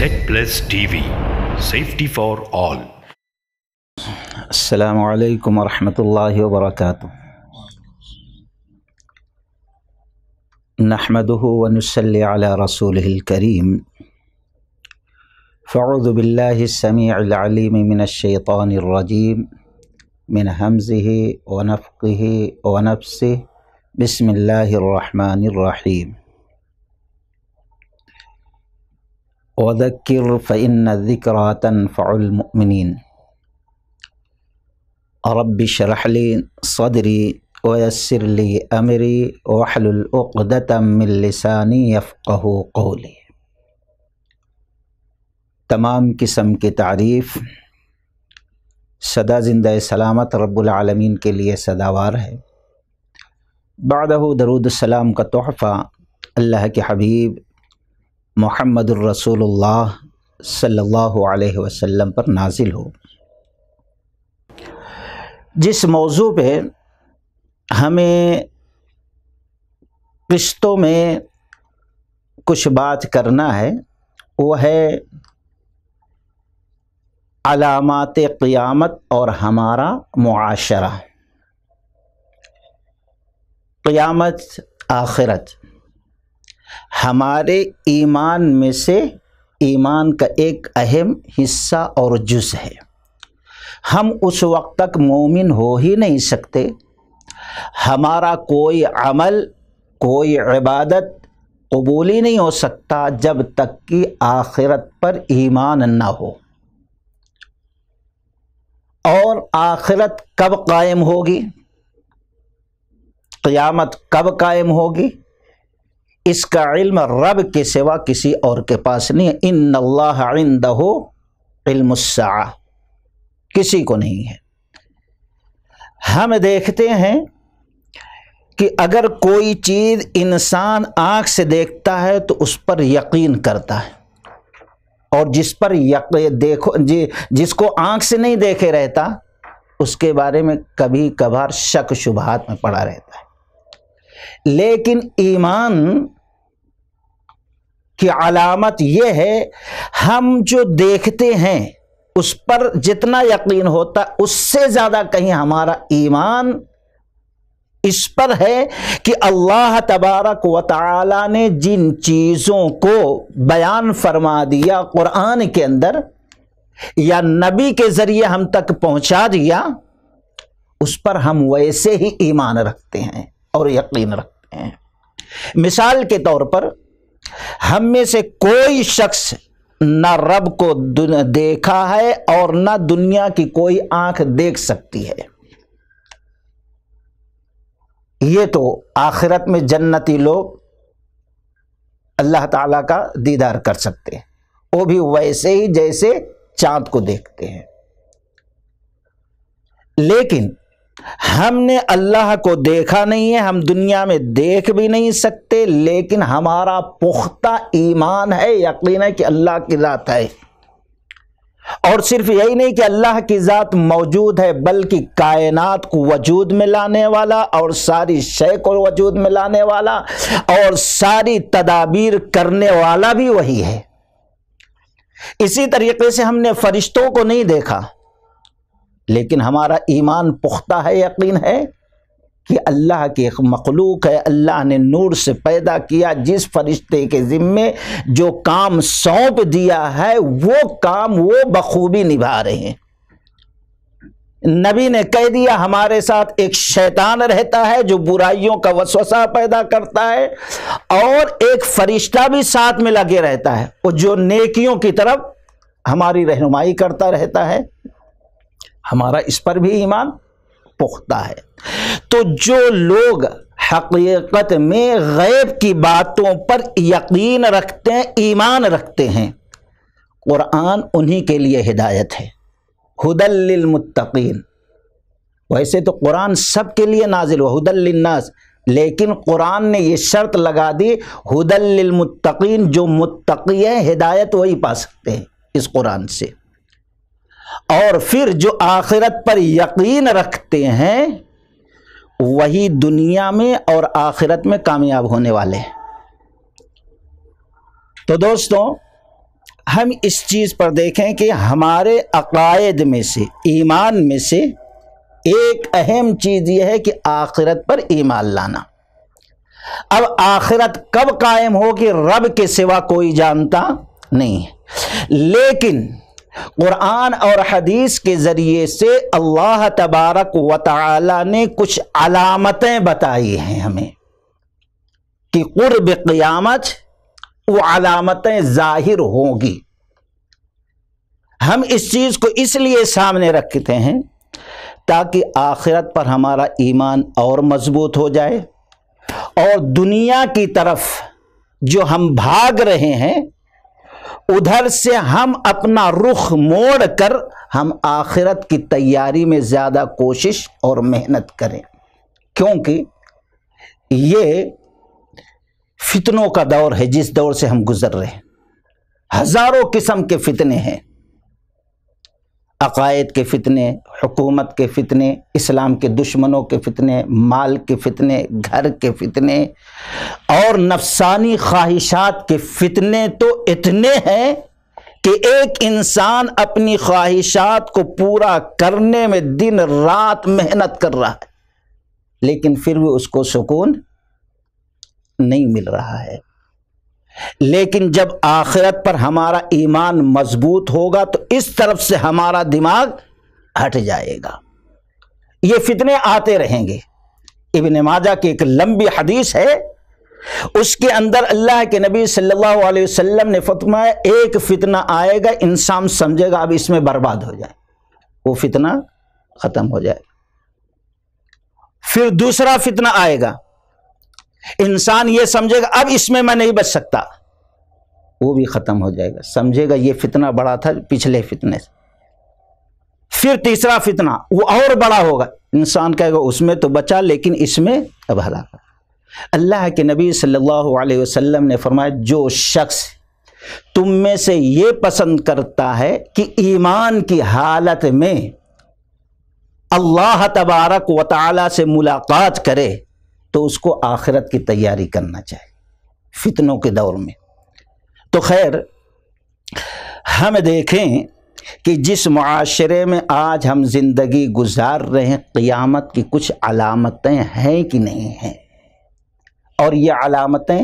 Set Plus TV, safety for all. السلام علیکم ورحمۃ اللہ وبرکاتہ. نحمده ونصلی علی رسوله الکریم. فاعوذ باللہ السمیع العلیم من الشیطان الرجیم من همزه ونفخه ونفثه. بسم اللہ الرحمن الرحیم. وذکر فإن الذکریٰ تنفع المؤمنین. رب اشرح لی صدری ویسر لی امری واحلل عقدۃ من لسانی یفقہوا قولی. تمام قسم کی تعریف سدا زندہ سلامت رب العالمین کے لیے سداوار ہے. بعدہ درود السلام کا تحفہ اللہ کے حبیب محمد الرسول اللہ صلی اللہ علیہ وسلم پر نازل ہو. جس موضوع پہ ہمیں قسطوں میں کچھ بات کرنا ہے وہ ہے علامات قیامت اور ہمارا معاشرہ. قیامت، آخرت ہمارے ایمان میں سے ایمان کا ایک اہم حصہ اور جز ہے. ہم اس وقت تک مومن ہو ہی نہیں سکتے، ہمارا کوئی عمل، کوئی عبادت قبول ہی نہیں ہو سکتا جب تک کہ آخرت پر ایمان نہ ہو. اور آخرت کب قائم ہوگی، قیامت کب قائم ہوگی، اس کا علم رب کے سوا کسی اور کے پاس نہیں ہے. ان اللہ عندہ علم الساعہ، کسی کو نہیں ہے. ہم دیکھتے ہیں کہ اگر کوئی چیز انسان آنکھ سے دیکھتا ہے تو اس پر یقین کرتا ہے، اور جس پر جس کو آنکھ سے نہیں دیکھے رہتا اس کے بارے میں کبھی کبھار شک شبہات میں پڑا رہتا ہے. لیکن ایمان کی علامت یہ ہے، ہم جو دیکھتے ہیں اس پر جتنا یقین ہوتا اس سے زیادہ کہیں ہمارا ایمان اس پر ہے کہ اللہ تبارک و تعالی نے جن چیزوں کو بیان فرما دیا قرآن کے اندر یا نبی کے ذریعے ہم تک پہنچا دیا، اس پر ہم ویسے ہی ایمان رکھتے ہیں اور یقین رکھتے ہیں. مثال کے طور پر ہم میں سے کوئی شخص نہ رب کو دیکھا ہے اور نہ دنیا کی کوئی آنکھ دیکھ سکتی ہے. یہ تو آخرت میں جنتی لوگ اللہ تعالیٰ کا دیدار کر سکتے ہیں، وہ بھی ویسے ہی جیسے چاند کو دیکھتے ہیں. لیکن ہم نے اللہ کو دیکھا نہیں ہے، ہم دنیا میں دیکھ بھی نہیں سکتے، لیکن ہمارا پختہ ایمان ہے، یقین ہے کہ اللہ کی ذات ہے. اور صرف یہی نہیں کہ اللہ کی ذات موجود ہے، بلکہ کائنات کو وجود میں لانے والا اور ساری شے کو وجود میں لانے والا اور ساری تدابیر کرنے والا بھی وہی ہے. اسی طریقے سے ہم نے فرشتوں کو نہیں دیکھا، لیکن ہمارا ایمان پختہ ہے، یقین ہے کہ اللہ کی ایک مخلوق ہے، اللہ نے نور سے پیدا کیا، جس فرشتے کے ذمے جو کام سونپ دیا ہے وہ کام وہ بخوبی نبھا رہے ہیں. نبی نے کہہ دیا ہمارے ساتھ ایک شیطان رہتا ہے جو برائیوں کا وسوسہ پیدا کرتا ہے، اور ایک فرشتہ بھی ساتھ میں لگے رہتا ہے وہ جو نیکیوں کی طرف ہماری رہنمائی کرتا رہتا ہے. ہمارا اس پر بھی ایمان پختہ ہے. تو جو لوگ حقیقت میں غیب کی باتوں پر یقین رکھتے ہیں، ایمان رکھتے ہیں، قرآن انہی کے لیے ہدایت ہے، ھدی للمتقین. ویسے تو قرآن سب کے لیے نازل ہوا، ھدی للناس، لیکن قرآن نے یہ شرط لگا دی ھدی للمتقین، جو متقی ہیں ہدایت وہی پا سکتے ہیں اس قرآن سے. اور پھر جو آخرت پر یقین رکھتے ہیں وہی دنیا میں اور آخرت میں کامیاب ہونے والے ہیں. تو دوستوں، ہم اس چیز پر دیکھیں کہ ہمارے عقائد میں سے، ایمان میں سے ایک اہم چیز یہ ہے کہ آخرت پر ایمان لانا۔ اب آخرت کب قائم ہوگی رب کے سوا کوئی جانتا نہیں ہے، لیکن قرآن اور حدیث کے ذریعے سے اللہ تبارک و تعالی نے کچھ علامتیں بتائی ہیں ہمیں کہ قرب قیامت وہ علامتیں ظاہر ہوں گی۔ ہم اس چیز کو اس لیے سامنے رکھتے ہیں تاکہ آخرت پر ہمارا ایمان اور مضبوط ہو جائے، اور دنیا کی طرف جو ہم بھاگ رہے ہیں ادھر سے ہم اپنا رخ موڑ کر ہم آخرت کی تیاری میں زیادہ کوشش اور محنت کریں، کیونکہ یہ فتنوں کا دور ہے جس دور سے ہم گزر رہے ہیں۔ ہزاروں قسم کے فتنے ہیں، عقائد کے فتنے، حکومت کے فتنے، اسلام کے دشمنوں کے فتنے، مال کے فتنے، گھر کے فتنے، اور نفسانی خواہشات کے فتنے تو اتنے ہیں کہ ایک انسان اپنی خواہشات کو پورا کرنے میں دن رات محنت کر رہا ہے، لیکن پھر بھی اس کو سکون نہیں مل رہا ہے۔ لیکن جب آخرت پر ہمارا ایمان مضبوط ہوگا تو اس طرف سے ہمارا دماغ ہٹ جائے گا۔ یہ فتنے آتے رہیں گے۔ ابن ماجہ کی ایک لمبی حدیث ہے، اس کے اندر اللہ کے نبی صلی اللہ علیہ وسلم نے فرمایا ایک فتنہ آئے گا، انسان سمجھے گا اب اس میں برباد ہو جائے، وہ فتنہ ختم ہو جائے۔ پھر دوسرا فتنہ آئے گا، انسان یہ سمجھے گا اب اس میں میں نہیں بچ سکتا، وہ بھی ختم ہو جائے گا، سمجھے گا یہ فتنہ بڑا تھا پچھلے فتنے سے۔ پھر تیسرا فتنہ وہ اور بڑا ہوگا، انسان کہے گا اس میں تو بچا لیکن اس میں اب ہلاک۔ اللہ کے نبی صلی اللہ علیہ وسلم نے فرمایا جو شخص تم میں سے یہ پسند کرتا ہے کہ ایمان کی حالت میں اللہ تبارک و تعالی سے ملاقات کرے تو اس کو آخرت کی تیاری کرنا چاہیے فتنوں کے دور میں۔ تو خیر ہم دیکھیں کہ جس معاشرے میں آج ہم زندگی گزار رہے ہیں قیامت کی کچھ علامتیں ہیں کہ نہیں ہیں، اور یہ علامتیں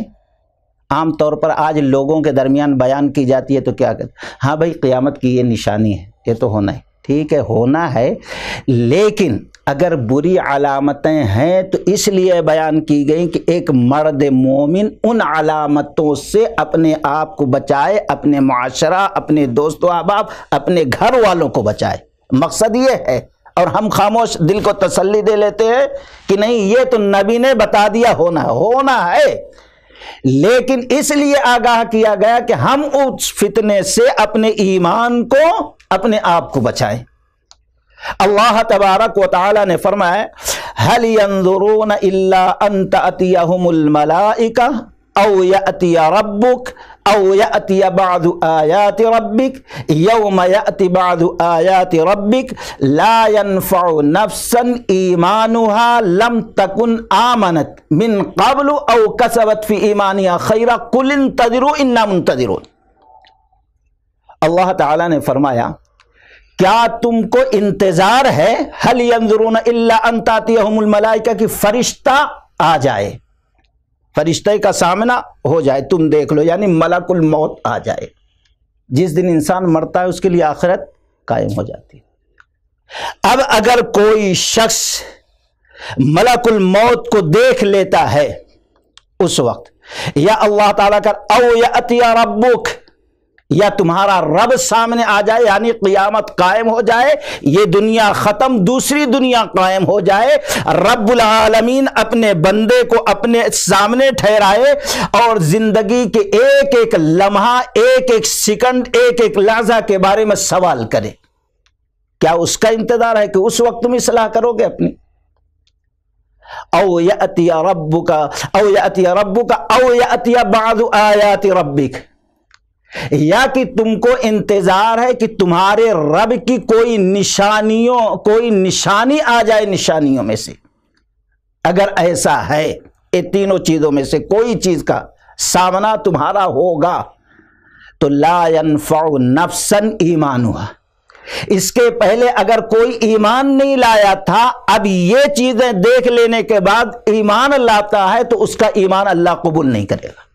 عام طور پر آج لوگوں کے درمیان بیان کی جاتی ہے تو کیا کہتے ہیں، ہاں بھائی قیامت کی یہ نشانی ہے، یہ تو ہونا ہے، ٹھیک ہے ہونا ہے، لیکن اگر بری علامتیں ہیں تو اس لیے بیان کی گئی کہ ایک مرد مومن ان علامتوں سے اپنے آپ کو بچائے، اپنے معاشرہ، اپنے دوست و احباب، اپنے گھر والوں کو بچائے۔ مقصد یہ ہے، اور ہم خاموش دل کو تسلی دے لیتے ہیں کہ نہیں یہ تو نبی نے بتا دیا ہونا ہے، لیکن اس لیے آگاہ کیا گیا کہ ہم اس فتنے سے اپنے ایمان کو، اپنے آپ کو بچائیں۔ اللہ تبارک و تعالی نے فرمایا هل ينظرون الا ان تأتيهم الملائکہ او یأتی ربک او یأتی بعض آیات ربک یوم یأتی بعض آیات ربک لا ينفع نفسا ایمانها لم تکن آمنت من قبل او کسبت فی ایمانها خیرا قل انتظروا انا منتظرون۔ اللہ تعالی نے فرمایا کیا تم کو انتظار ہے هل ينظرون الا ان تأتيهم الملائکہ کہ فرشتہ آ جائے، فرشتے کا سامنا ہو جائے، تم دیکھ لو، یعنی ملک الموت آ جائے۔ جس دن انسان مرتا ہے اس کے لیے آخرت قائم ہو جاتی ہے۔ اب اگر کوئی شخص ملک الموت کو دیکھ لیتا ہے اس وقت، یا اللہ تعالیٰ کا او یأتی ربک، یا تمہارا رب سامنے آ جائے، یعنی قیامت قائم ہو جائے، یہ دنیا ختم دوسری دنیا قائم ہو جائے، رب العالمین اپنے بندے کو اپنے سامنے ٹھہرائے اور زندگی کے ایک ایک لمحہ، ایک ایک سیکنڈ، ایک ایک لحظہ کے بارے میں سوال کرے، کیا اس کا انتظار ہے کہ اس وقت تم اصلاح کرو گے اپنی؟ او یأتی ربک او یأتی ربک او یأتی بعض آیات ربک، یا کہ تم کو انتظار ہے کہ تمہارے رب کی کوئی نشانی آ جائے نشانیوں میں سے۔ اگر ایسا ہے یہ تینوں چیزوں میں سے کوئی چیز کا سامنا تمہارا ہوگا تو لا ينفع نفسا ایمانها، اس کے پہلے اگر کوئی ایمان نہیں لایا تھا، اب یہ چیزیں دیکھ لینے کے بعد ایمان لاتا ہے تو اس کا ایمان اللہ قبول نہیں کرے گا۔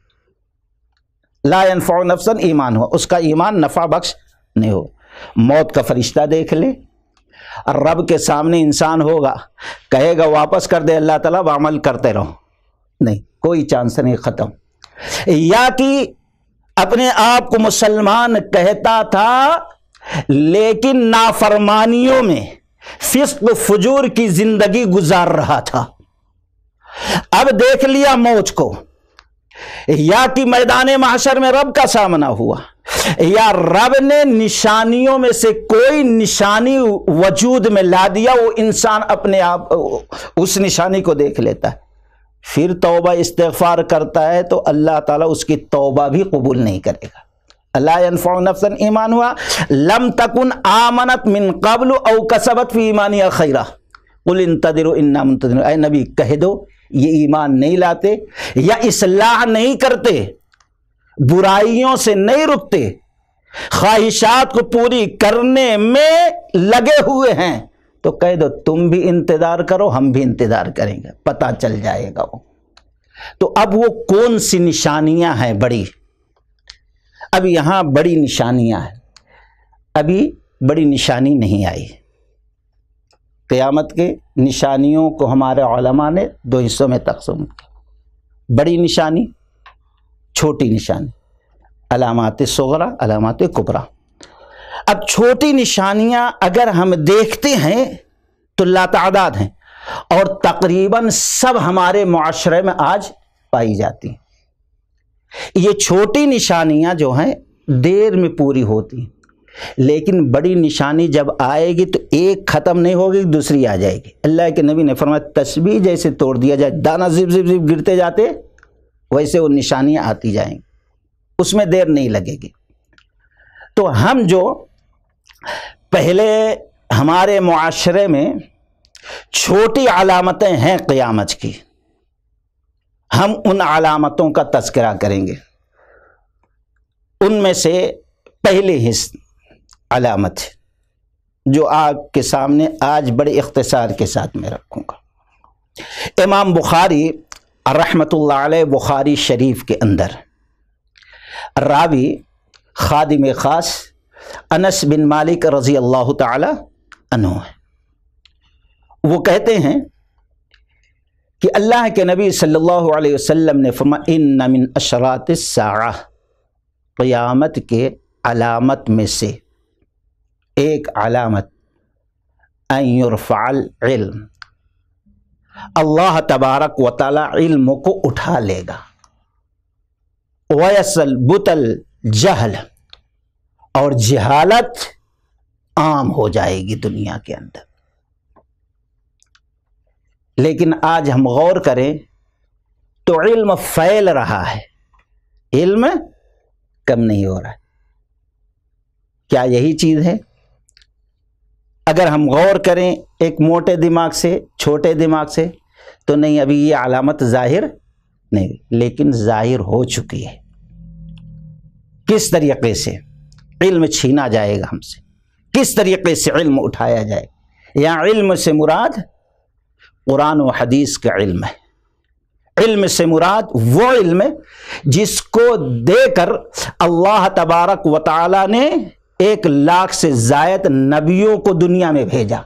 لا ينفع نفسا ایمانها، اس کا ایمان نفع بخش نہیں ہو۔ موت کا فرشتہ دیکھ لے، رب کے سامنے انسان ہوگا، کہے گا واپس کر دے اللہ تعالیٰ، عمل کرتے رہو، نہیں، کوئی چانس نہیں، ختم۔ یا کہ اپنے آپ کو مسلمان کہتا تھا لیکن نافرمانیوں میں فسق و فجور کی زندگی گزار رہا تھا، اب دیکھ لیا موت کو، یا کہ میدان محشر میں رب کا سامنا ہوا، یا رب نے نشانیوں میں سے کوئی نشانی وجود میں لا دیا، وہ انسان اپنے آپ اس نشانی کو دیکھ لیتا ہے، پھر توبہ استغفار کرتا ہے تو اللہ تعالیٰ اس کی توبہ بھی قبول نہیں کرے گا۔ لا ينفع نفسا ایمانها لم تکن آمنت من قبل او کسبت فی ایمانها خیرا قل انتظروا انا منتظرون، اے نبی کہہ دو یہ ایمان نہیں لاتے یا اصلاح نہیں کرتے، برائیوں سے نہیں رکتے، خواہشات کو پوری کرنے میں لگے ہوئے ہیں، تو کہہ دو تم بھی انتظار کرو، ہم بھی انتظار کریں گے، پتہ چل جائے گا وہ۔ تو اب وہ کون سی نشانیاں ہیں بڑی؟ اب یہاں بڑی نشانیاں ہیں، ابھی بڑی نشانی نہیں آئی۔ قیامت کے نشانیوں کو ہمارے علماء نے دو حصوں میں تقسیم کیا، بڑی نشانی، چھوٹی نشانی، علامات صغرا، علامات کبرا۔ اب چھوٹی نشانیاں اگر ہم دیکھتے ہیں تو لاتعداد ہیں، اور تقریباً سب ہمارے معاشرے میں آج پائی جاتی ہیں۔ یہ چھوٹی نشانیاں جو ہیں دیر میں پوری ہوتی ہیں، لیکن بڑی نشانی جب آئے گی تو ایک ختم نہیں ہوگی، دوسری آ جائے گی۔ اللہ کے نبی نے فرمایا تسبیح جیسے توڑ دیا جائے، دانا زب زب زب گرتے جاتے، ویسے وہ نشانیاں آتی جائیں گی، اس میں دیر نہیں لگے گی۔ تو ہم جو پہلے ہمارے معاشرے میں چھوٹی علامتیں ہیں قیامت کی، ہم ان علامتوں کا تذکرہ کریں گے۔ ان میں سے پہلی علامت جو آپ کے سامنے آج بڑے اختصار کے ساتھ میں رکھوں گا، امام بخاری رحمۃ اللہ علیہ بخاری شریف کے اندر راوی خادم خاص انس بن مالک رضی اللہ تعالی عنہ ہے۔ وہ کہتے ہیں کہ اللہ کے نبی صلی اللہ علیہ وسلم نے فرمایا ان من اشراط الساعہ، قیامت کے علامت میں سے ایک علامت ان یرفع العلم، اللہ تبارک و تعالی علم کو اٹھا لے گا، ویسلبط الجہل، اور جہالت عام ہو جائے گی دنیا کے اندر۔ لیکن آج ہم غور کریں تو علم پھیل رہا ہے، علم کم نہیں ہو رہا ہے۔ کیا یہی چیز ہے؟ اگر ہم غور کریں ایک موٹے دماغ سے، چھوٹے دماغ سے، تو نہیں، ابھی یہ علامت ظاہر نہیں، لیکن ظاہر ہو چکی ہے۔ کس طریقے سے علم چھینا جائے گا ہم سے، کس طریقے سے علم اٹھایا جائے گا؟ یہاں علم سے مراد قرآن و حدیث کا علم ہے۔ علم سے مراد وہ علم ہے جس کو دے کر اللہ تبارک و تعالی نے 1,00,000 سے زائد نبیوں کو دنیا میں بھیجا،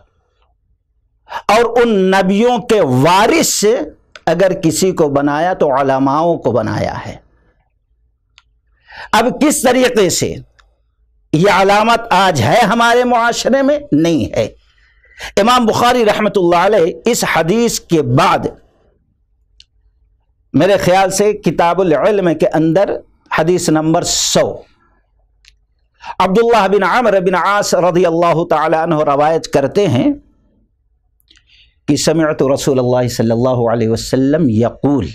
اور ان نبیوں کے وارث سے اگر کسی کو بنایا تو علماؤں کو بنایا ہے۔ اب کس طریقے سے یہ علامت آج ہے ہمارے معاشرے میں؟ نہیں ہے۔ امام بخاری رحمۃ اللہ علیہ اس حدیث کے بعد میرے خیال سے کتاب العلم کے اندر حدیث نمبر 100 عبداللہ بن عمرو بن عاص رضی اللہ تعالی عنہ روایت کرتے ہیں کہ سمعت رسول اللہ صلی اللہ علیہ وسلم یقول،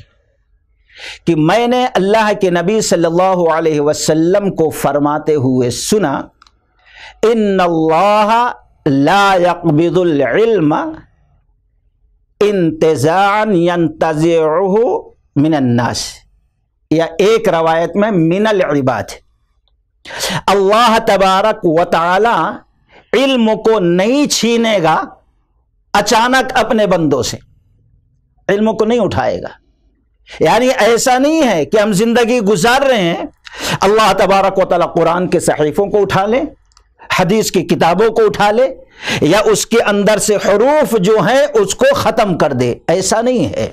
کہ میں نے اللہ کے نبی صلی اللہ علیہ وسلم کو فرماتے ہوئے سنا، ان اللہ لا يقبض العلم انتزاعا ينتزعه من الناس، یا ایک روایت میں من العباد، اللہ تبارک و تعالی علم کو نہیں چھینے گا اچانک اپنے بندوں سے، علم کو نہیں اٹھائے گا. یعنی ایسا نہیں ہے کہ ہم زندگی گزار رہے ہیں، اللہ تبارک و تعالی قرآن کے صحیفوں کو اٹھا لے، حدیث کی کتابوں کو اٹھا لے، یا اس کے اندر سے حروف جو ہیں اس کو ختم کر دے. ایسا نہیں ہے.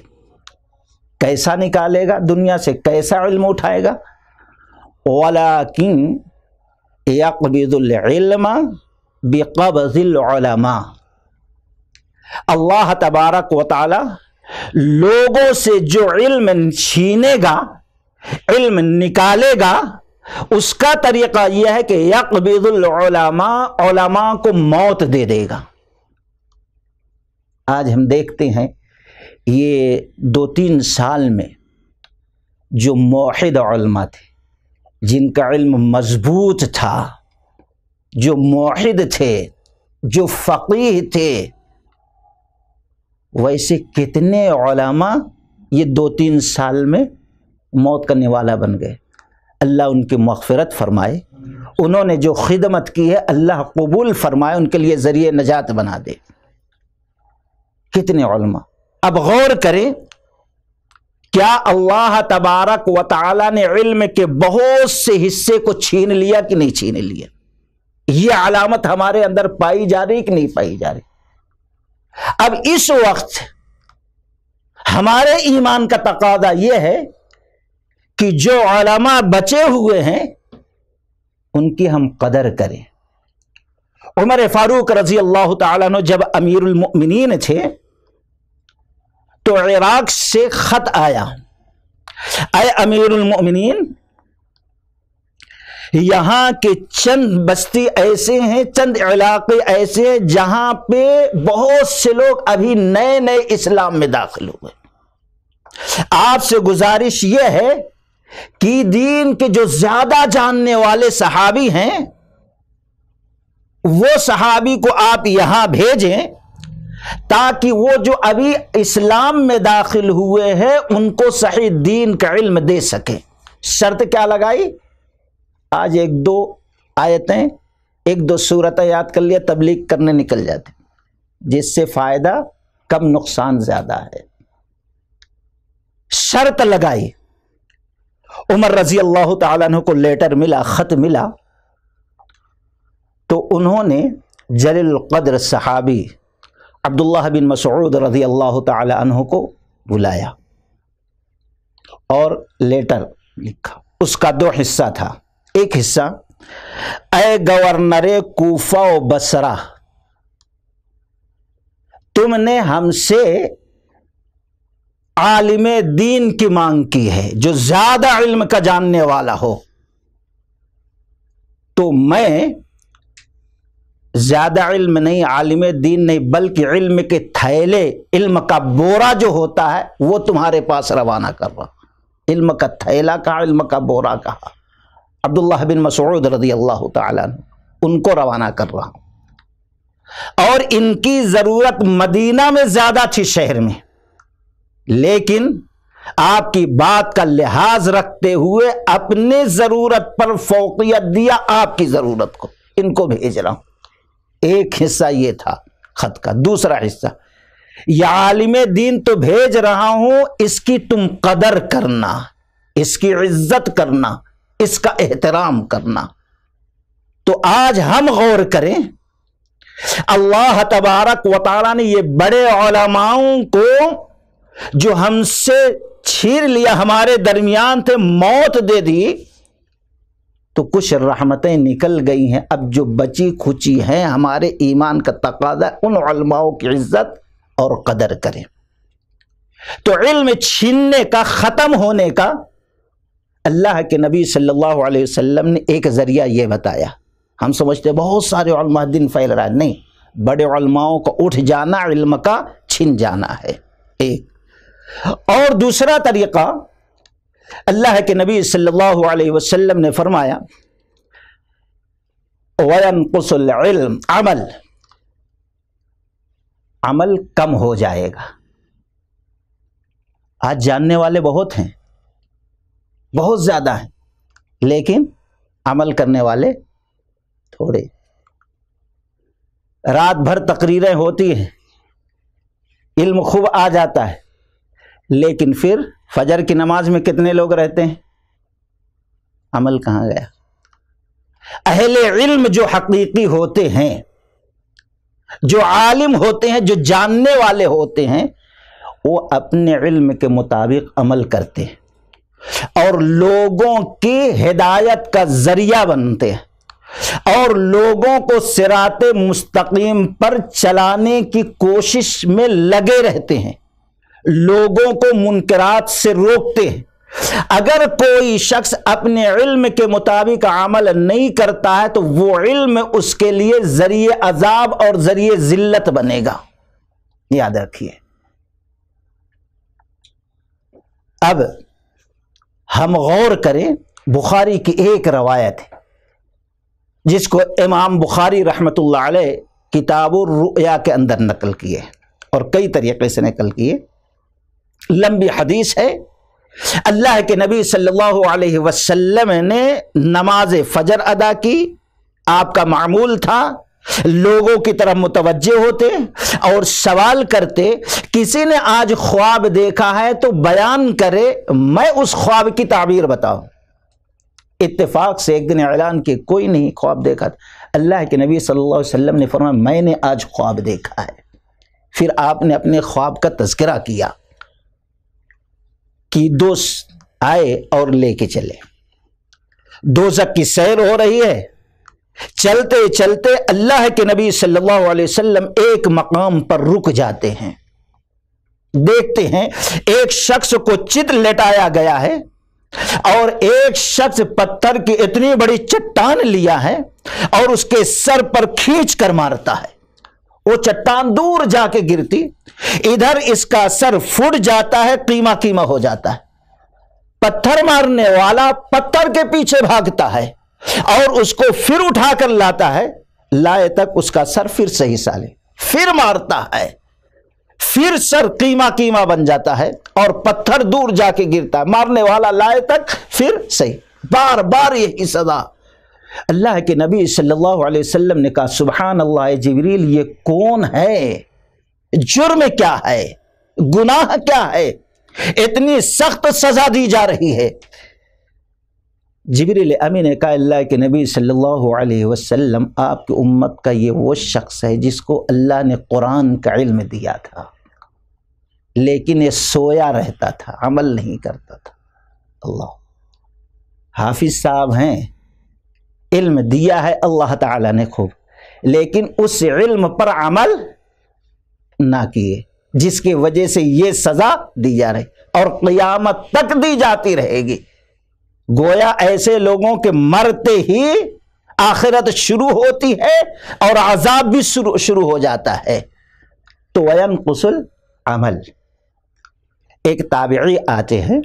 کیسا نکالے گا دنیا سے، کیسا علم اٹھائے گا؟ وَلَكِنْ يَقْبِضُ الْعِلْمَ بِقَبْضِ الْعُلَمَاءِ. اللہ تبارک و تعالی لوگوں سے جو علم چھینے گا، علم نکالے گا، اس کا طریقہ یہ ہے کہ یقبض العلماء، علماء کو موت دے دے گا. آج ہم دیکھتے ہیں یہ 2-3 سال میں جو موحد علماء تھے، جن کا علم مضبوط تھا، جو موحد تھے، جو فقیہ تھے، ویسے کتنے علماء یہ 2-3 سال میں موت کا نوالا بن گئے. اللہ ان کی مغفرت فرمائے، انہوں نے جو خدمت کی ہے اللہ قبول فرمائے، ان کے لیے ذریعہ نجات بنا دے. کتنے علماء. اب غور کریں، کیا اللہ تبارک و تعالی نے علم کے بہت سے حصے کو چھین لیا کہ نہیں چھین لیا؟ یہ علامت ہمارے اندر پائی جا رہی کہ نہیں پائی جا رہی؟ اب اس وقت ہمارے ایمان کا تقاضا یہ ہے کہ جو علماء بچے ہوئے ہیں ان کی ہم قدر کریں. عمر فاروق رضی اللہ تعالیٰ عنہ جب امیر المؤمنین تھے تو عراق سے خط آیا، اے امیر المؤمنین، یہاں کے چند بستی ایسے ہیں، چند علاقے ایسے ہیں جہاں پہ بہت سے لوگ ابھی نئے نئے اسلام میں داخل ہوئے. آپ سے گزارش یہ ہے کہ دین کے جو زیادہ جاننے والے صحابی ہیں وہ صحابی کو آپ یہاں بھیجیں تاکہ وہ جو ابھی اسلام میں داخل ہوئے ہیں ان کو صحیح دین کا علم دے سکیں. شرط کیا لگائی؟ آج 1-2 آیتیں 1-2 سورتیں یاد کر لیا، تبلیغ کرنے نکل جاتے، جس سے فائدہ کم نقصان زیادہ ہے. شرط لگائی. عمر رضی اللہ تعالیٰ عنہ کو لیٹر ملا، خط ملا، تو انہوں نے جلیل القدر صحابی عبداللہ بن مسعود رضی اللہ تعالی عنہ کو بلایا اور لیٹر لکھا. اس کا 2 حصہ تھا. ایک حصہ، اے گورنر کوفہ و بصرہ، تم نے ہم سے عالم دین کی مانگ کی ہے جو زیادہ علم کا جاننے والا ہو، تو میں زیادہ علم نہیں، عالم دین نہیں، بلکہ علم کے تھیلے، علم کا بورا جو ہوتا ہے وہ تمہارے پاس روانہ کر رہا. علم کا تھیلا کہا، علم کا بورا کہا. عبداللہ بن مسعود رضی اللہ تعالیٰ عنہ ان کو روانہ کر رہا. اور ان کی ضرورت مدینہ میں زیادہ تھی شہر میں، لیکن آپ کی بات کا لحاظ رکھتے ہوئے اپنے ضرورت پر فوقیت دیا، آپ کی ضرورت کو ان کو بھیج رہا ہوں. ایک حصہ یہ تھا خط کا. دوسرا حصہ، یہ عالم دین تو بھیج رہا ہوں، اس کی تم قدر کرنا، اس کی عزت کرنا، اس کا احترام کرنا. تو آج ہم غور کریں، اللہ تبارک و تعالیٰ نے یہ بڑے علماؤں کو جو ہم سے چھین لیا، ہمارے درمیان تھے، موت دے دی، تو کچھ رحمتیں نکل گئی ہیں. اب جو بچی کھچی ہیں، ہمارے ایمان کا تقاضا ان علماؤں کی عزت اور قدر کریں. تو علم چھیننے کا، ختم ہونے کا اللہ کے نبی صلی اللہ علیہ وسلم نے ایک ذریعہ یہ بتایا. ہم سمجھتے بہت سارے علماء دن پھیل رہا ہے، نہیں، بڑے علماؤں کا اٹھ جانا علم کا چھن جانا ہے ایک. اور دوسرا طریقہ، اللہ کے نبی صلی اللہ علیہ وسلم نے فرمایا وَيَنْقُصُ الْعِلْمِ، عمل کم ہو جائے گا. آج جاننے والے بہت ہیں، بہت زیادہ ہیں، لیکن عمل کرنے والے تھوڑے. رات بھر تقریریں ہوتی ہیں، علم خوب آ جاتا ہے، لیکن پھر فجر کی نماز میں کتنے لوگ رہتے ہیں؟ عمل کہاں گیا؟ اہل علم جو حقیقی ہوتے ہیں، جو عالم ہوتے ہیں، جو جاننے والے ہوتے ہیں، وہ اپنے علم کے مطابق عمل کرتے ہیں اور لوگوں کی ہدایت کا ذریعہ بنتے ہیں اور لوگوں کو صراط مستقیم پر چلانے کی کوشش میں لگے رہتے ہیں، لوگوں کو منکرات سے روکتے ہیں. اگر کوئی شخص اپنے علم کے مطابق عمل نہیں کرتا ہے تو وہ علم اس کے لیے ذریعہ عذاب اور ذریعہ ذلت بنے گا. یاد رکھیے. اب ہم غور کریں، بخاری کی ایک روایت ہے جس کو امام بخاری رحمۃ اللہ علیہ کتاب الرؤیا کے اندر نقل کیے اور کئی طریقے سے نقل کیے. لمبی حدیث ہے. اللہ کے نبی صلی اللہ علیہ وسلم نے نماز فجر ادا کی. آپ کا معمول تھا لوگوں کی طرف متوجہ ہوتے اور سوال کرتے، کسی نے آج خواب دیکھا ہے تو بیان کرے، میں اس خواب کی تعبیر بتاؤں. اتفاق سے ایک دن اعلان کہ کوئی نہیں خواب دیکھا تھا. اللہ کے نبی صلی اللہ علیہ وسلم نے فرمایا میں نے آج خواب دیکھا ہے. پھر آپ نے اپنے خواب کا تذکرہ کیا کہ دوست آئے اور لے کے چلے. دوزخ کی سیر ہو رہی ہے. چلتے چلتے اللہ کے نبی صلی اللہ علیہ وسلم ایک مقام پر رک جاتے ہیں. دیکھتے ہیں ایک شخص کو چت لٹایا گیا ہے اور ایک شخص پتھر کی اتنی بڑی چٹان لیا ہے اور اس کے سر پر کھینچ کر مارتا ہے. وہ چٹان دور جا کے گرتی، ادھر اس کا سر پھٹ جاتا ہے، قیمہ قیمہ ہو جاتا ہے. پتھر مارنے والا پتھر کے پیچھے بھاگتا ہے اور اس کو پھر اٹھا کر لاتا ہے، لائے تک اس کا سر پھر صحیح سالے، پھر مارتا ہے، پھر سر قیمہ قیمہ بن جاتا ہے اور پتھر دور جا کے گرتا ہے. مارنے والا لائے تک پھر صحیح، بار بار یہی سزا. اللہ کے نبی صلی اللہ علیہ وسلم نے کہا سبحان اللہ جبریل، یہ کون ہے؟ جرم کیا ہے؟ گناہ کیا ہے؟ اتنی سخت سزا دی جا رہی ہے. جبریل امین نے کہا اللہ کے نبی صلی اللہ علیہ وسلم، آپ کی امت کا یہ وہ شخص ہے جس کو اللہ نے قرآن کا علم دیا تھا لیکن یہ سویا رہتا تھا، عمل نہیں کرتا تھا. اللہ، حافظ صاحب ہیں، علم دیا ہے اللہ تعالیٰ نے خوب، لیکن اس علم پر عمل نہ کیے جس کی وجہ سے یہ سزا دی جا رہی اور قیامت تک دی جاتی رہے گی. گویا ایسے لوگوں کے مرتے ہی آخرت شروع ہوتی ہے اور عذاب بھی شروع ہو جاتا ہے. تو وینقص العمل. ایک تابعی آتے ہیں،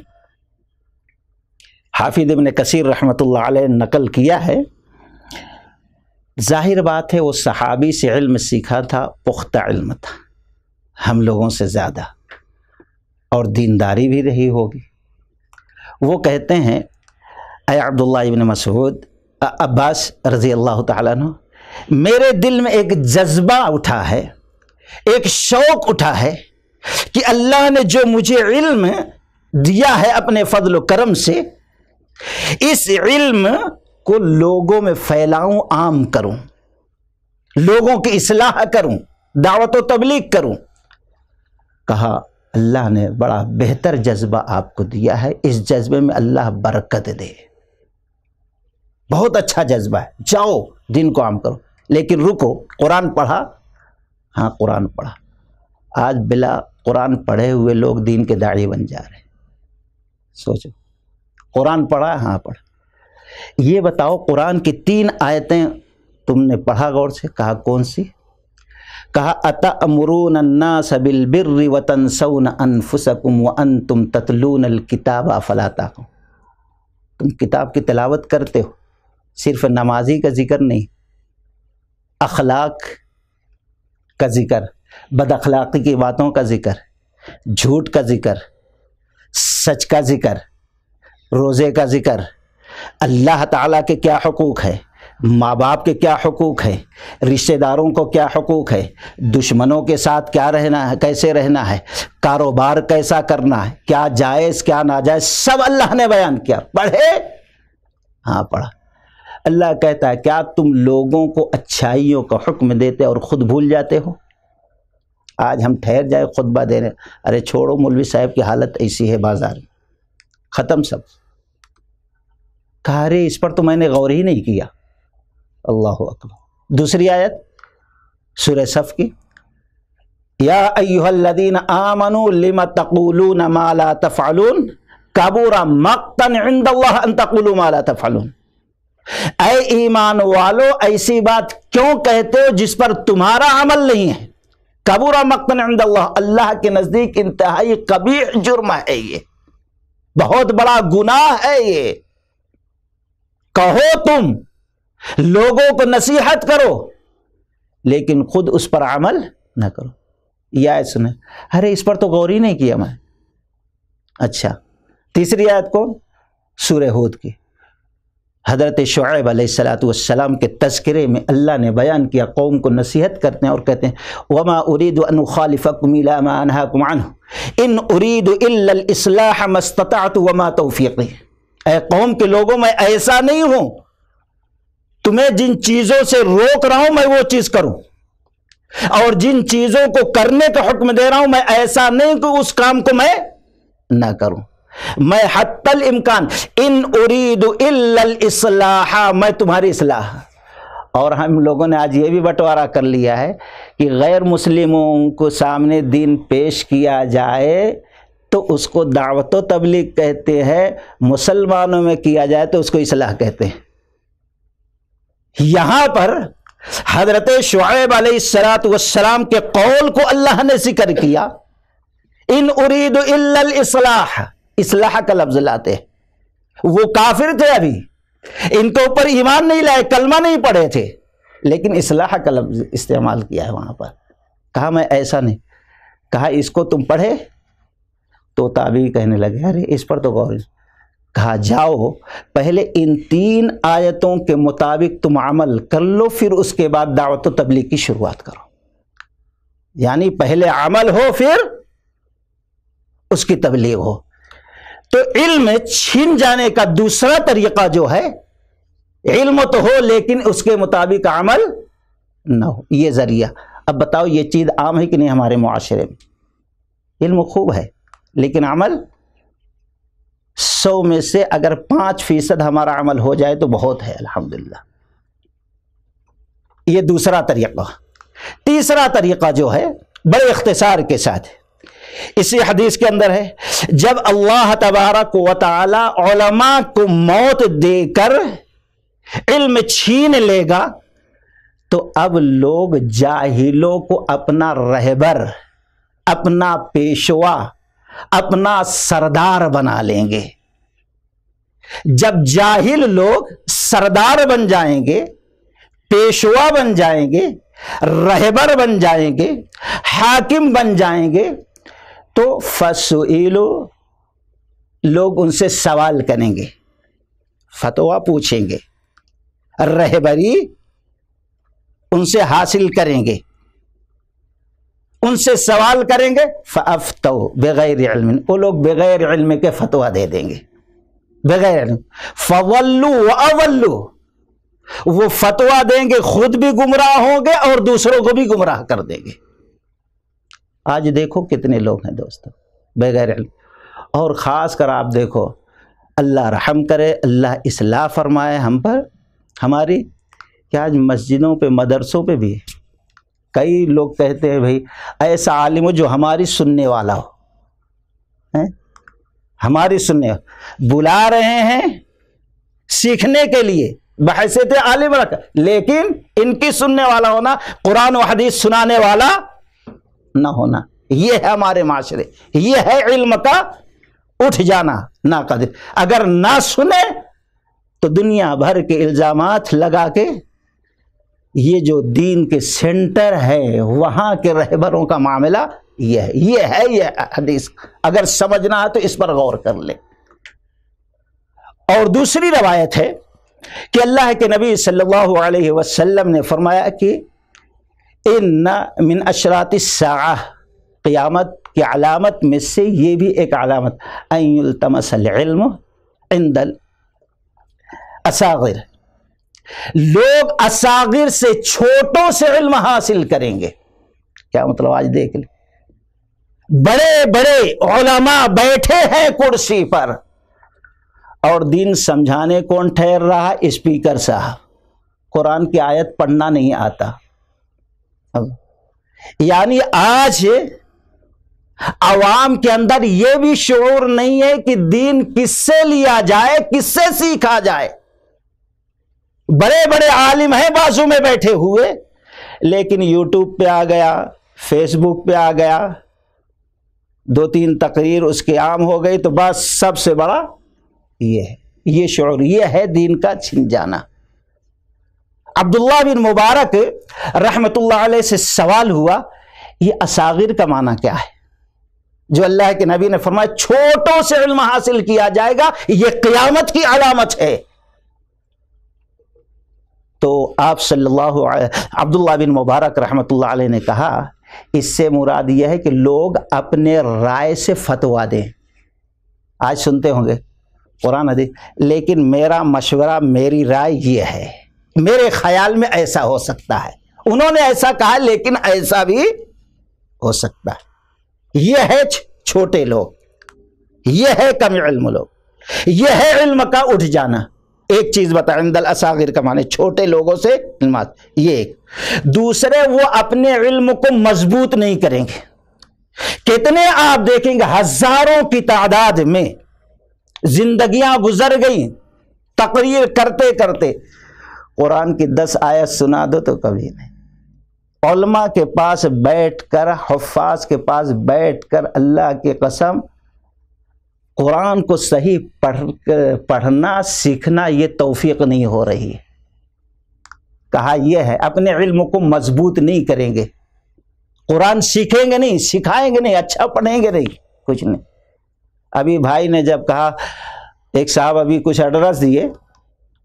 حافظ ابن کثیر رحمۃ اللہ علیہ نقل کیا ہے، ظاہر بات ہے وہ صحابی سے علم سیکھا تھا، پختہ علم تھا ہم لوگوں سے زیادہ، اور دینداری بھی رہی ہوگی. وہ کہتے ہیں اے عبداللہ ابن مسعود، عباس رضی اللہ تعالیٰ عنہ، میرے دل میں ایک جذبہ اٹھا ہے، ایک شوق اٹھا ہے کہ اللہ نے جو مجھے علم دیا ہے اپنے فضل و کرم سے، اس علم کو لوگوں میں پھیلاؤں، عام کروں، لوگوں کی اصلاح کروں، دعوت و تبلیغ کروں. کہا اللہ نے بڑا بہتر جذبہ آپ کو دیا ہے، اس جذبے میں اللہ برکت دے. بہت اچھا جذبہ ہے، جاؤ دین کو عام کرو. لیکن رکو، قرآن پڑھا؟ ہاں قرآن پڑھا. آج بلا قرآن پڑھے ہوئے لوگ دین کے داعی بن جا رہے ہیں. سوچو، قرآن پڑھا؟ ہاں پڑھا. یہ بتاؤ قرآن کی 3 آیتیں تم نے پڑھا غور سے؟ کہا کون سی؟ کہا اتأمرون الناس بالبر وتنسون انفسکم وانتم تتلون الکتاب افلا تعقلون. تم کتاب کی تلاوت کرتے ہو، صرف نمازی کا ذکر نہیں، اخلاق کا ذکر، بد اخلاقی کی باتوں کا ذکر، جھوٹ کا ذکر، سچ کا ذکر، روزے کا ذکر، اللہ تعالیٰ کے کیا حقوق ہے، ماں باپ کے کیا حقوق ہے، رشتہ داروں کو کیا حقوق ہے، دشمنوں کے ساتھ کیا رہنا ہے، کیسے رہنا ہے، کاروبار کیسا کرنا ہے، کیا جائز کیا ناجائز، سب اللہ نے بیان کیا۔ پڑھے؟ ہاں پڑھا۔ اللہ کہتا ہے کیا تم لوگوں کو اچھائیوں کا حکم دیتے اور خود بھول جاتے ہو؟ آج ہم ٹھہر جائے خطبہ دینے، ارے چھوڑو مولوی صاحب کی حالت ایسی ہے بازار میں، ختم سب۔ کہا ارے اس پر تو میں نے غور ہی نہیں کیا۔ اللہ اکبر۔ دوسری آیت سورہ صف کی، یا ایھا الذین آمنوا لم تقولون ما لا تفعلون کبر مقتا عند اللہ ان تقولوا ما لا تفعلون، اے ایمان والو ایسی بات کیوں کہتے ہو جس پر تمہارا عمل نہیں ہے، کبر مقتا عند اللہ، اللہ کے نزدیک انتہائی قبیح جرم ہے، یہ بہت بڑا گناہ ہے یہ۔ کہو تم لوگوں کو نصیحت کرو لیکن خود اس پر عمل نہ کرو، یہ آیت سنیں، ارے اس پر تو غور ہی نہیں کیا میں۔ اچھا تیسری آیت کو سورہ ہود کی، حضرت شعیب علیہ السلام کے تذکرے میں اللہ نے بیان کیا، قوم کو نصیحت کرتے ہیں اور کہتے ہیں وما اريد ان اخالفكم الى ما انهاكم عنه ان اريد الا الاصلاح ما استطعت وما توفیقی، اے قوم کے لوگوں میں ایسا نہیں ہوں، تمہیں جن چیزوں سے روک رہا ہوں میں وہ چیز کروں، اور جن چیزوں کو کرنے کا حکم دے رہا ہوں میں ایسا نہیں کہ اس کام کو میں نہ کروں، میں حتی الامکان ان اريد الا الاصلاح، میں تمہاری اصلاح۔ اور ہم لوگوں نے آج یہ بھی بٹوارا کر لیا ہے کہ غیر مسلموں کو سامنے دین پیش کیا جائے تو اس کو دعوت و تبلیغ کہتے ہیں، مسلمانوں میں کیا جائے تو اس کو اصلاح کہتے ہیں۔ یہاں پر حضرت شعیب علیہ السلام کے قول کو اللہ نے ذکر کیا، ان اريد الا الاصلاح، اصلاح کا لفظ لاتے، وہ کافر تھے، ابھی ان کے اوپر ایمان نہیں لائے، کلمہ نہیں پڑھے تھے، لیکن اصلاح کا لفظ استعمال کیا ہے وہاں پر۔ کہا میں ایسا نہیں، کہا اس کو تم پڑھے تو تابعی کہنے لگے ارے اس پر تو غور نہیں۔ کہا جاؤ پہلے ان 3 آیتوں کے مطابق تم عمل کر لو، پھر اس کے بعد دعوت و تبلیغ کی شروعات کرو، یعنی پہلے عمل ہو پھر اس کی تبلیغ ہو۔ تو علم چھین جانے کا دوسرا طریقہ جو ہے، علم تو ہو لیکن اس کے مطابق عمل نہ ہو، یہ ذریعہ۔ اب بتاؤ یہ چیز عام ہے کہ نہیں ہمارے معاشرے میں؟ علم خوب ہے لیکن عمل 100 میں سے اگر 5% ہمارا عمل ہو جائے تو بہت ہے، الحمدللہ۔ یہ دوسرا طریقہ۔ تیسرا طریقہ جو ہے بڑے اختصار کے ساتھ اسی حدیث کے اندر ہے، جب اللہ تبارک و تعالی علماء کو موت دے کر علم چھین لے گا تو اب لوگ جاہلوں کو اپنا رہبر، اپنا پیشوا، اپنا سردار بنا لیں گے۔ جب جاہل لوگ سردار بن جائیں گے، پیشوا بن جائیں گے، رہبر بن جائیں گے، حاکم بن جائیں گے تو فَسُئِلُوا، لوگ ان سے سوال کریں گے، فتویٰ پوچھیں گے، رہبری ان سے حاصل کریں گے، ان سے سوال کریں گے، فَأَفْتَوْا بِغَيْرِ عِلْمٍ، وہ لوگ بغیر علم کے فتویٰ دے دیں گے، بغیر علم۔ فَوَلُّوا وَأَوَلُّوا، وہ فتویٰ دیں گے، خود بھی گمراہ ہوں گے اور دوسروں کو بھی گمراہ کر دیں گے۔ آج دیکھو کتنے لوگ ہیں دوستو بغیر علم، اور خاص کر آپ دیکھو، اللہ رحم کرے، اللہ اصلاح فرمائے ہم پر، ہماری کہ آج مسجدوں پہ مدرسوں پہ بھی کئی لوگ کہتے ہیں بھائی ایسا عالم ہو جو ہماری سننے والا ہو، ہماری سننے، بلا رہے ہیں سیکھنے کے لیے بحیثیت عالم رکھ، لیکن ان کی سننے والا ہونا، قرآن و حدیث سنانے والا نہ ہونا، یہ ہے ہمارے معاشرے، یہ ہے علم کا اٹھ جانا ناقدر۔ اگر نہ سنے تو دنیا بھر کے الزامات لگا کے یہ جو دین کے سینٹر ہے وہاں کے رہبروں کا معاملہ یہ ہے یہ حدیث، اگر سمجھنا ہے تو اس پر غور کر لے۔ اور دوسری روایت ہے کہ اللہ کے نبی صلی اللہ علیہ وسلم نے فرمایا کہ ان من اشراط الساعہ، قیامت کی علامت میں سے یہ بھی ایک علامت، ان یلتمس العلم عند الاصاغر، لوگ اصاغر سے، چھوٹوں سے علم حاصل کریں گے۔ کیا مطلب؟ آج دیکھ لیں، بڑے بڑے علماء بیٹھے ہیں کرسی پر اور دین سمجھانے کون ٹھہر رہا؟ اسپیکر صاحب، قرآن کی آیت پڑھنا نہیں آتا۔ یعنی آج عوام کے اندر یہ بھی شعور نہیں ہے کہ دین کس سے لیا جائے، کس سے سیکھا جائے۔ بڑے بڑے عالم ہیں بازو میں بیٹھے ہوئے، لیکن یوٹیوب پہ آ گیا، فیس بک پہ آ گیا، 2-3 تقریر اس کی عام ہو گئی، تو بس سب سے بڑا یہ شعور، یہ ہے دین کا چھن جانا۔ عبداللہ بن مبارک رحمت اللہ علیہ سے سوال ہوا، یہ اصاغر کا معنی کیا ہے جو اللہ کے نبی نے فرمایا چھوٹوں سے علم حاصل کیا جائے گا، یہ قیامت کی علامت ہے؟ تو آپ عبداللہ بن مبارک رحمت اللہ علیہ نے کہا اس سے مراد یہ ہے کہ لوگ اپنے رائے سے فتوا دیں۔ آج سنتے ہوں گے قرآن حدیث، لیکن میرا مشورہ، میری رائے یہ ہے، میرے خیال میں ایسا ہو سکتا ہے، انہوں نے ایسا کہا لیکن ایسا بھی ہو سکتا ہے۔ یہ ہے چھوٹے لوگ، یہ ہے کم علم لوگ، یہ ہے علم کا اٹھ جانا۔ ایک چیز بتا، عند الاصاغر کا معنی چھوٹے لوگوں سے علمات، یہ ایک۔ دوسرے، وہ اپنے علم کو مضبوط نہیں کریں گے۔ کتنے آپ دیکھیں گے ہزاروں کی تعداد میں زندگیاں گزر گئیں تقریر کرتے کرتے، قرآن کی 10 آیت سنا دو تو کبھی نہیں۔ علماء کے پاس بیٹھ کر، حفاظ کے پاس بیٹھ کر، اللہ کی قسم قرآن کو صحیح پڑھنا سیکھنا یہ توفیق نہیں ہو رہی۔ کہا یہ ہے اپنے علم کو مضبوط نہیں کریں گے، قرآن سیکھیں گے نہیں، سکھائیں گے نہیں، اچھا پڑھیں گے نہیں، کچھ نہیں۔ ابھی بھائی نے جب کہا، ایک صاحب ابھی کچھ ایڈریس دیے،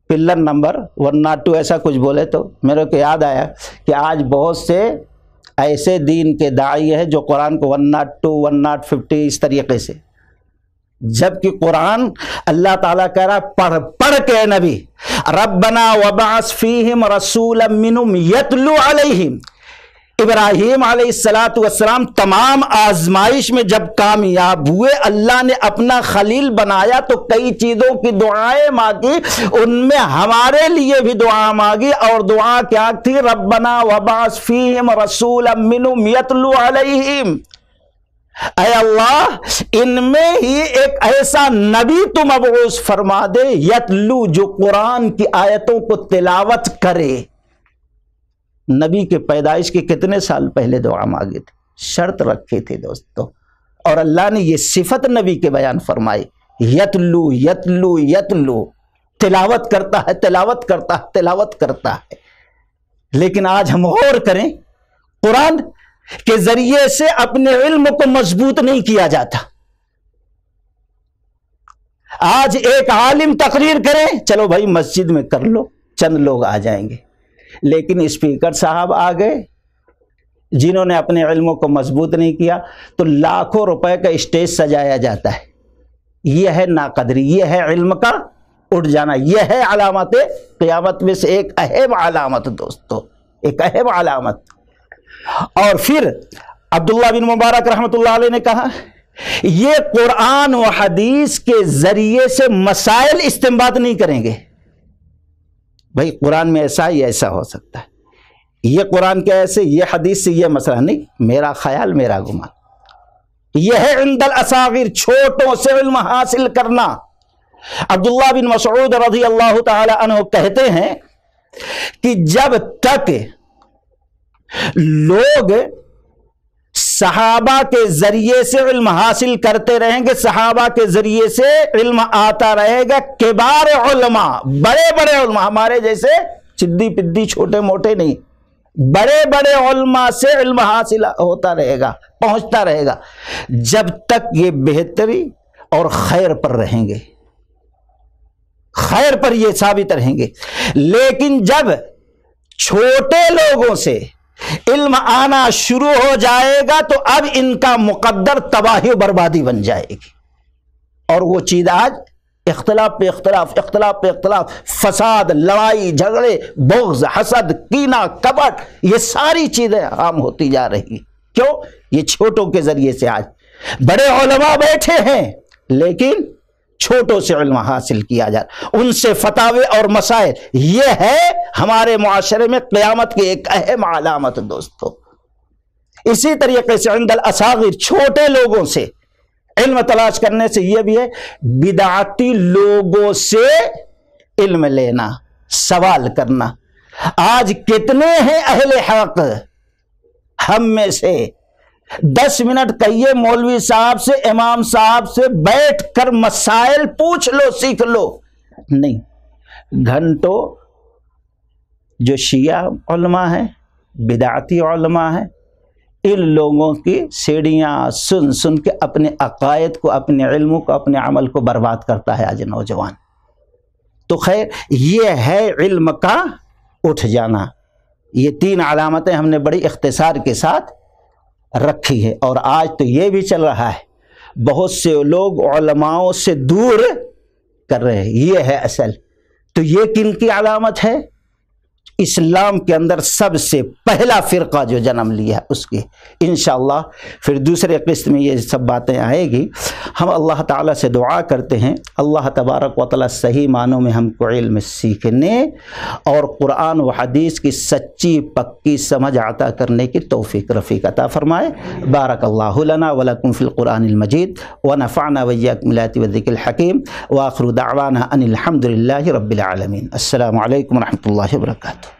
پلر نمبر 102 ایسا کچھ بولے، تو میرے کو یاد آیا کہ آج بہت سے ایسے دین کے داعی ہیں جو قرآن کو 102 150 اس طریقے سے، جبکہ قرآن اللہ تعالیٰ کہہ رہا پڑھ کے نبی ربنا وبعث فیہم رسولا منہم یتلو علیہم۔ ابراہیم علیہ السلام تمام آزمائش میں جب کامیاب ہوئے، اللہ نے اپنا خلیل بنایا تو کئی چیزوں کی دعائیں مانگی، ان میں ہمارے لیے بھی دعا مانگی، اور دعا کیا تھی؟ ربنا وبعث فیہم رسولا منہم یتلو علیہم، اے اللہ ان میں ہی ایک ایسا نبی تو مبعوث فرما دے، یتلو، جو قرآن کی آیتوں کو تلاوت کرے۔ نبی کے پیدائش کے کتنے سال پہلے دعا مانگی تھی، شرط رکھی تھی دوستو، اور اللہ نے یہ صفت نبی کے بیان فرمائی، یتلو یتلو یتلو، تلاوت کرتا ہے، تلاوت کرتا ہے، تلاوت کرتا ہے۔ لیکن آج ہم غور کریں، قرآن کے ذریعے سے اپنے علم کو مضبوط نہیں کیا جاتا۔ آج ایک عالم تقریر کرے، چلو بھائی مسجد میں کر لو، چند لوگ آ جائیں گے، لیکن اسپیکر صاحب آ گئے جنہوں نے اپنے علموں کو مضبوط نہیں کیا، تو لاکھوں روپے کا اسٹیج سجایا جاتا ہے۔ یہ ہے ناقدری، یہ ہے علم کا اٹھ جانا، یہ ہے علامت قیامت میں سے ایک اہم علامت دوستو، ایک اہم علامت۔ اور پھر عبداللہ بن مبارک رحمت اللہ علیہ نے کہا یہ قرآن و حدیث کے ذریعے سے مسائل استنباط نہیں کریں گے، بھائی قرآن میں ایسا ہی ایسا ہو سکتا ہے، یہ قرآن کے ایسے، یہ حدیث سے یہ مسئلہ نہیں، میرا خیال، میرا گمان۔ یہ ہے عند الاصاغر، چھوٹوں سے علم حاصل کرنا۔ عبداللہ بن مسعود رضی اللہ تعالی عنہ کہتے ہیں کہ جب تک لوگ صحابہ کے ذریعے سے علم حاصل کرتے رہیں گے، صحابہ کے ذریعے سے علم آتا رہے گا، کبار علماء، بڑے بڑے علماء، ہمارے جیسے چدی پدی چھوٹے موٹے نہیں، بڑے بڑے علماء سے علم حاصل ہوتا رہے گا، پہنچتا رہے گا، جب تک یہ بہتری اور خیر پر رہیں گے۔ خیر پر یہ ثابت رہیں گے، لیکن جب چھوٹے لوگوں سے علم آنا شروع ہو جائے گا تو اب ان کا مقدر تباہی و بربادی بن جائے گی، اور وہ چیز آج اختلاف پہ اختلاف، اختلاف پہ اختلاف، فساد، لڑائی جھگڑے، بغض، حسد، کینہ، کپٹ، یہ ساری چیزیں عام ہوتی جا رہی۔ کیوں؟ یہ چھوٹوں کے ذریعے سے آج بڑے علماء بیٹھے ہیں لیکن چھوٹوں سے علم حاصل کیا جائے، ان سے فتاوے اور مسائل، یہ ہے ہمارے معاشرے میں قیامت کی ایک اہم علامت دوستو۔ اسی طریقے سے عند الاصاغر، چھوٹے لوگوں سے علم تلاش کرنے سے یہ بھی ہے بدعتی لوگوں سے علم لینا، سوال کرنا۔ آج کتنے ہیں اہل حق؟ ہم میں سے 10 منٹ کہیے مولوی صاحب سے، امام صاحب سے بیٹھ کر مسائل پوچھ لو، سیکھ لو، نہیں، گھنٹوں جو شیعہ علماء ہیں، بدعتی علماء ہیں، ان لوگوں کی سیڑھیاں سن سن کے اپنے عقائد کو، اپنے علموں کو، اپنے عمل کو برباد کرتا ہے آج نوجوان۔ تو خیر، یہ ہے علم کا اٹھ جانا۔ یہ 3 علامتیں ہم نے بڑی اختصار کے ساتھ رکھی ہے، اور آج تو یہ بھی چل رہا ہے، بہت سے لوگ علماؤں سے دور کر رہے ہیں، یہ ہے اصل۔ تو یہ کن کی علامت ہے؟ اسلام کے اندر سب سے پہلا فرقہ جو جنم لیا اس کی۔ انشاءاللہ پھر دوسرے قسط میں یہ سب باتیں آئے گی۔ ہم اللہ تعالیٰ سے دعا کرتے ہیں اللہ تبارک و تعالیٰ صحیح معنوں میں ہم کو علم سیکھنے اور قرآن و حدیث کی سچی پکی سمجھ عطا کرنے کی توفیق رفیق عطا فرمائے۔ بارک اللہ لنا ولکم فی القرآن المجید ونفعنا وإیاکم بالآیات والذکر الحکیم، وآخر دعوانا ان الحمد للہ رب العالمین۔ السلام علیکم ورحمۃ اللہ وبرکاتہ۔